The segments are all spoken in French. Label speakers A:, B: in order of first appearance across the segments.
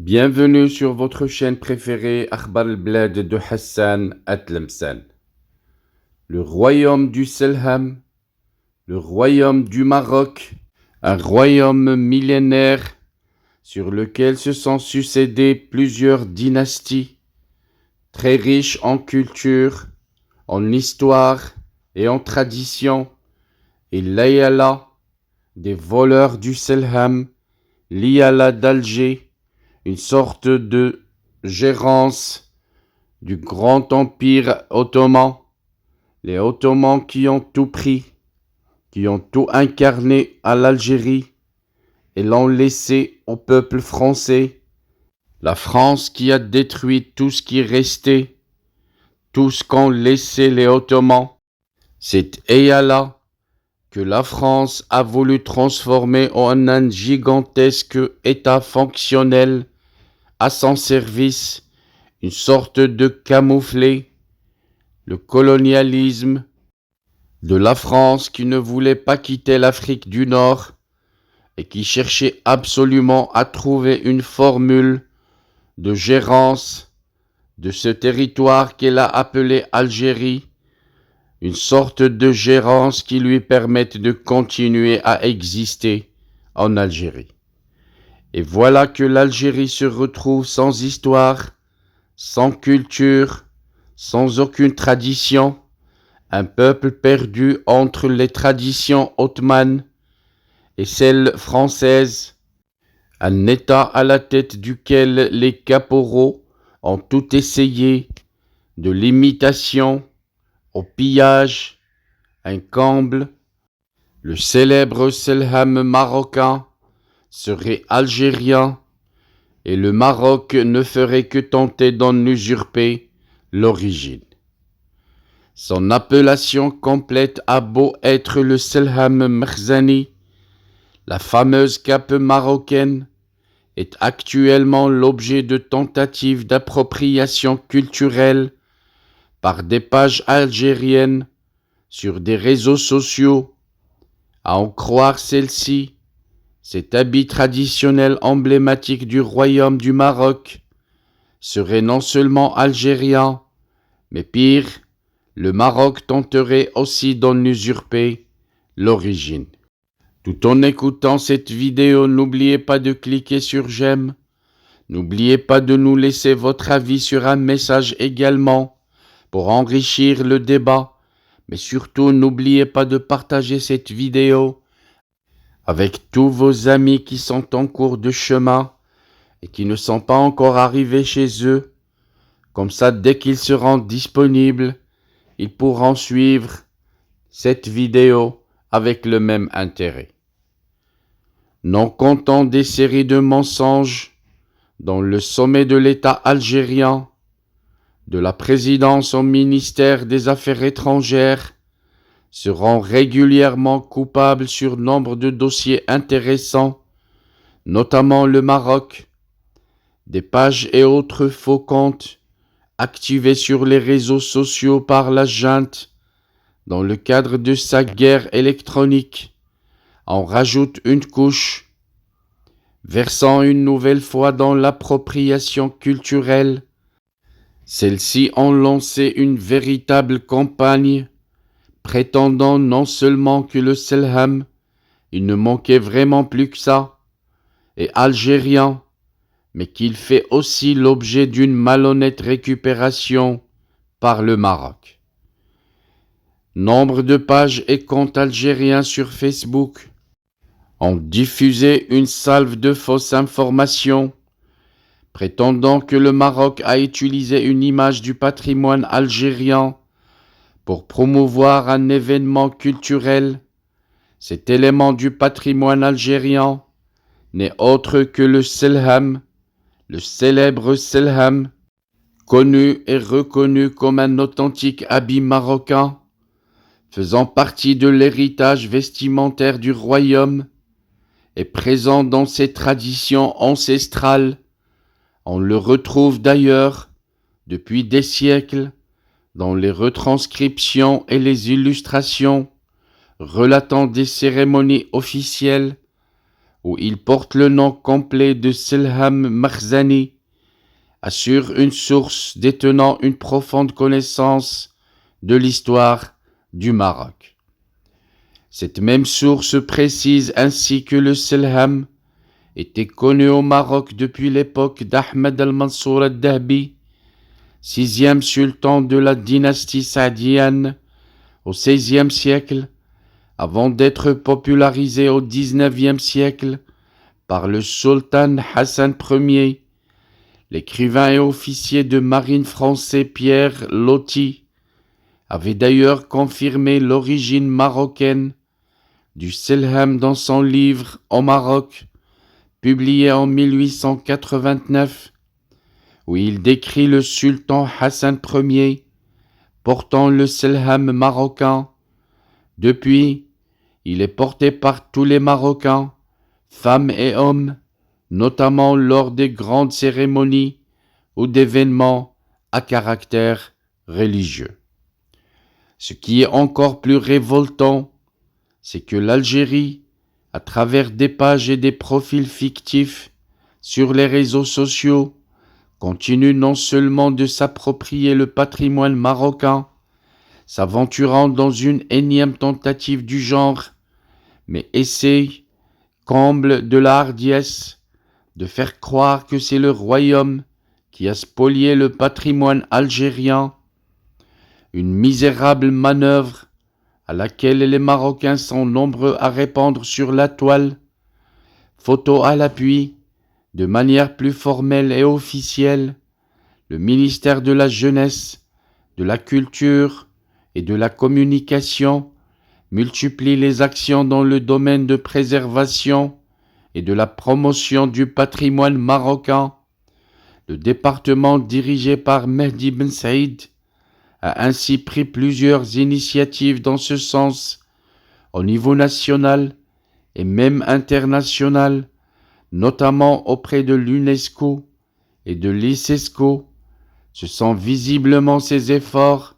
A: Bienvenue sur votre chaîne préférée Akhbar al-Blad de Hassan Atlemsan. Le royaume du Selham, le royaume du Maroc, un royaume millénaire sur lequel se sont succédées plusieurs dynasties, très riches en culture, en histoire et en tradition, et l'Ayala, des voleurs du Selham, l'Iyala d'Alger, une sorte de gérance du grand empire ottoman, les Ottomans qui ont tout pris, qui ont tout incarné à l'Algérie et l'ont laissé au peuple français, la France qui a détruit tout ce qui restait, tout ce qu'ont laissé les Ottomans. C'est Eyala que la France a voulu transformer en un gigantesque État fonctionnel à son service, une sorte de camouflet, le colonialisme de la France qui ne voulait pas quitter l'Afrique du Nord et qui cherchait absolument à trouver une formule de gérance de ce territoire qu'elle a appelé Algérie, une sorte de gérance qui lui permette de continuer à exister en Algérie. Et voilà que l'Algérie se retrouve sans histoire, sans culture, sans aucune tradition, un peuple perdu entre les traditions ottomanes et celles françaises, un État à la tête duquel les caporaux ont tout essayé, de l'imitation au pillage, un comble. Le célèbre Selham marocain serait algérien et le Maroc ne ferait que tenter d'en usurper l'origine. Son appellation complète a beau être le Selham Merzani, la fameuse cape marocaine est actuellement l'objet de tentatives d'appropriation culturelle par des pages algériennes sur des réseaux sociaux. À en croire celle-ci, cet habit traditionnel emblématique du royaume du Maroc serait non seulement algérien, mais pire, le Maroc tenterait aussi d'en usurper l'origine. Tout en écoutant cette vidéo, n'oubliez pas de cliquer sur j'aime. N'oubliez pas de nous laisser votre avis sur un message également pour enrichir le débat. Mais surtout, n'oubliez pas de partager cette vidéo avec tous vos amis qui sont en cours de chemin et qui ne sont pas encore arrivés chez eux. Comme ça, dès qu'ils seront disponibles, ils pourront suivre cette vidéo avec le même intérêt. Non content des séries de mensonges dont le sommet de l'État algérien, de la présidence au ministère des Affaires étrangères, seront régulièrement coupables sur nombre de dossiers intéressants, notamment le Maroc, des pages et autres faux comptes activés sur les réseaux sociaux par la junte dans le cadre de sa guerre électronique, en rajoute une couche, versant une nouvelle fois dans l'appropriation culturelle. Celles-ci ont lancé une véritable campagne, prétendant non seulement que le Selham, il ne manquait vraiment plus que ça, est algérien, mais qu'il fait aussi l'objet d'une malhonnête récupération par le Maroc. Nombre de pages et comptes algériens sur Facebook ont diffusé une salve de fausses informations, prétendant que le Maroc a utilisé une image du patrimoine algérien pour promouvoir un événement culturel. Cet élément du patrimoine algérien n'est autre que le Selham, le célèbre Selham, connu et reconnu comme un authentique habit marocain, faisant partie de l'héritage vestimentaire du royaume et présent dans ses traditions ancestrales. On le retrouve d'ailleurs depuis des siècles dans les retranscriptions et les illustrations relatant des cérémonies officielles où il porte le nom complet de Selham Makhzani, assure une source détenant une profonde connaissance de l'histoire du Maroc. Cette même source précise ainsi que le Selham était connu au Maroc depuis l'époque d'Ahmed al-Mansour al-Dahbi, 6e sultan de la dynastie saadienne au XVIe siècle, avant d'être popularisé au XIXe siècle par le sultan Hassan Ier. L'écrivain et officier de marine français Pierre Loti avait d'ailleurs confirmé l'origine marocaine du Selham dans son livre Au Maroc, publié en 1889, où il décrit le sultan Hassan Ier portant le Selham marocain. Depuis, il est porté par tous les Marocains, femmes et hommes, notamment lors des grandes cérémonies ou d'événements à caractère religieux. Ce qui est encore plus révoltant, c'est que l'Algérie, à travers des pages et des profils fictifs sur les réseaux sociaux, continue non seulement de s'approprier le patrimoine marocain, s'aventurant dans une énième tentative du genre, mais essaye, comble de la hardiesse, de faire croire que c'est le royaume qui a spolié le patrimoine algérien, une misérable manœuvre à laquelle les Marocains sont nombreux à répandre sur la toile, photo à l'appui, de manière plus formelle et officielle, le ministère de la Jeunesse, de la Culture et de la Communication multiplie les actions dans le domaine de préservation et de la promotion du patrimoine marocain. Le département dirigé par Mehdi Ben Saïd a ainsi pris plusieurs initiatives dans ce sens, au niveau national et même international, notamment auprès de l'UNESCO et de l'ICESCO. Ce sont visiblement ces efforts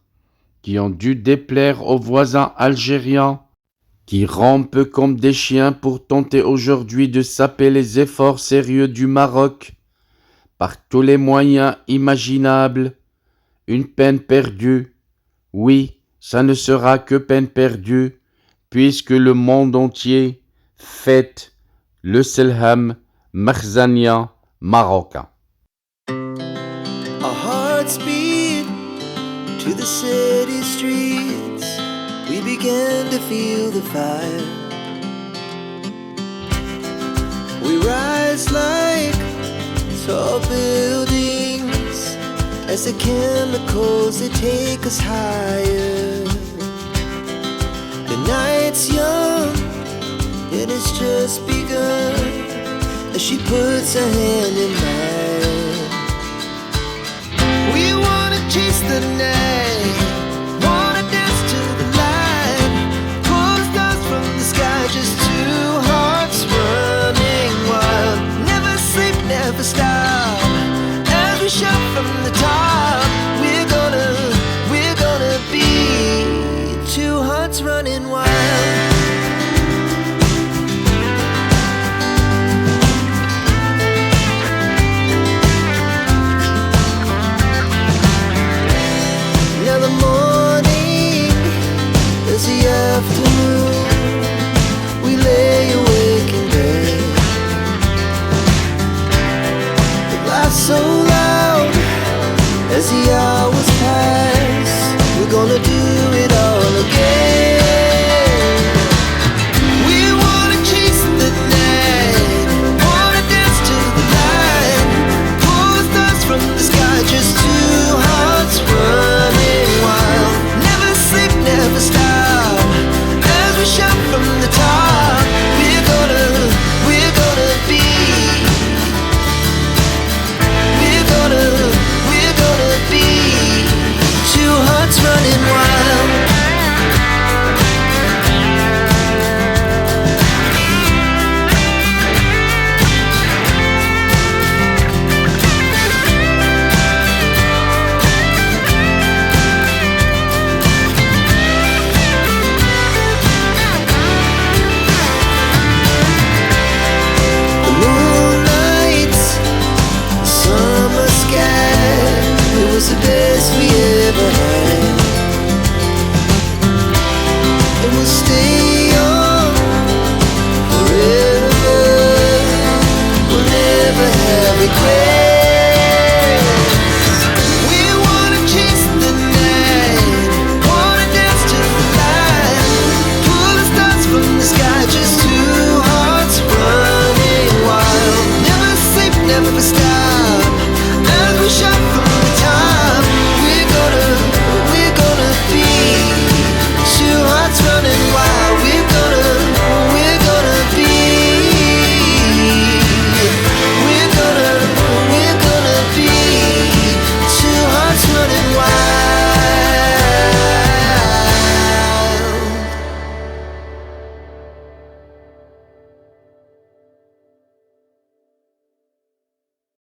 A: qui ont dû déplaire aux voisins algériens, qui rampent comme des chiens pour tenter aujourd'hui de saper les efforts sérieux du Maroc par tous les moyens imaginables. Une peine perdue, oui, ça ne sera que peine perdue, puisque le monde entier fête le Selham makhzanien marocain.
B: Our hearts beat to the city streets. We began to feel the fire. We rise like tall buildings as the chemicals, they take us higher. The night's young, it has just begun, as she puts her hand in mine. We wanna chase the night, wanna dance to the light, pull the stars from the sky, just two hearts running wild. Never sleep, never stop, as we shout from the top. We're gonna be two hearts running wild.